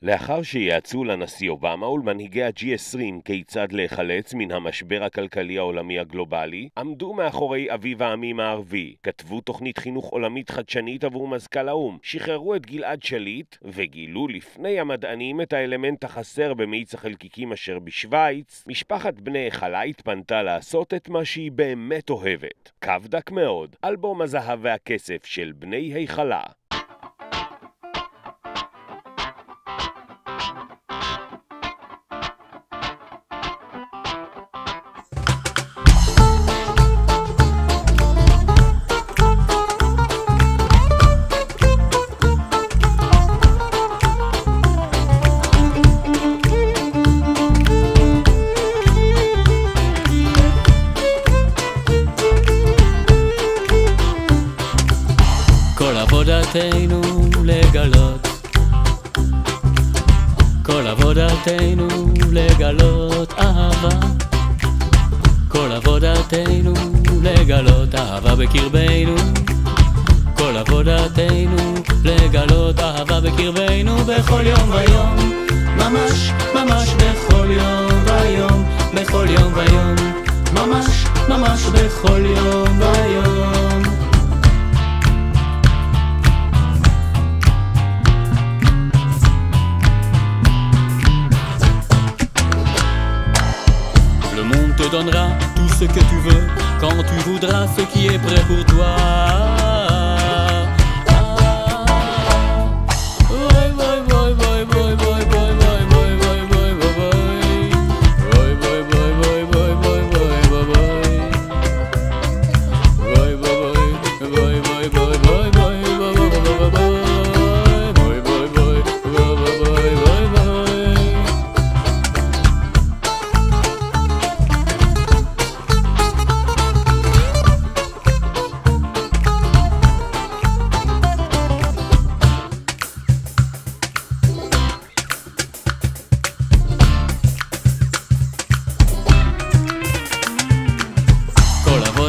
לאחר שיעצו לנשיא אובמה ולמנהיגי ה-G20 כיצד להיחלץ מן המשבר הכלכלי העולמי הגלובלי, עמדו מאחורי אביב העמים הערבי, כתבו תוכנית חינוך עולמית חדשנית עבור מזכ"ל האו"ם, שחררו את גלעד שליט וגילו לפני המדענים את האלמנט החסר במאיץ החלקיקים אשר בשוויץ. משפחת בני החלה התפנתה לעשות את מה שהיא באמת אוהבת. קו דק מאוד, אלבום הזהב והכסף של בני החלה. עבודתנו לגלות, כל עבודתנו לגלות אהבה, כל עבודתנו לגלות אהבה בקרבנו, כל עבודתנו לגלות אהבה בקרבנו בכל יום ויום, ממש ממש בכל יום ויום, בכל יום ויום, ממש ממש בכל יום ויום. Te donnera tout ce que tu veux quand tu voudras, ce qui est prêt pour toi.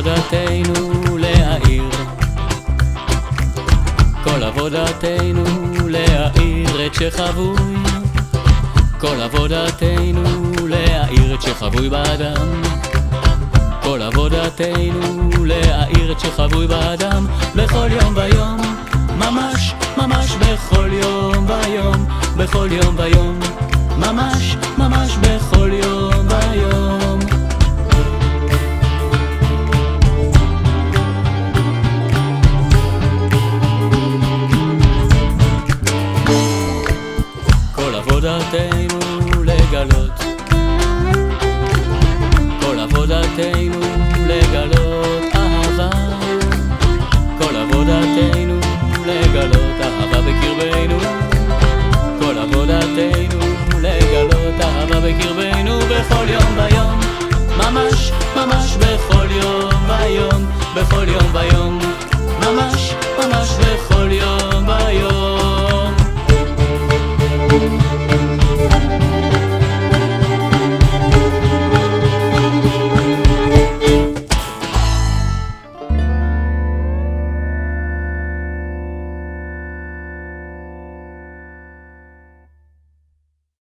עבודתנו להאיר, כל עבודתנו להאיר את שחבוי, כל עבודתנו להאיר את שחבוי באדם, כל עבודתנו להאיר את שחבוי באדם בכל יום ויום, ממש ממש בכל יום ויום, בכל יום ויום, ממש ממש בכל יום ויום. עבודתנו לגלות, כל עבודתנו לגלות אהבה, כל עבודתנו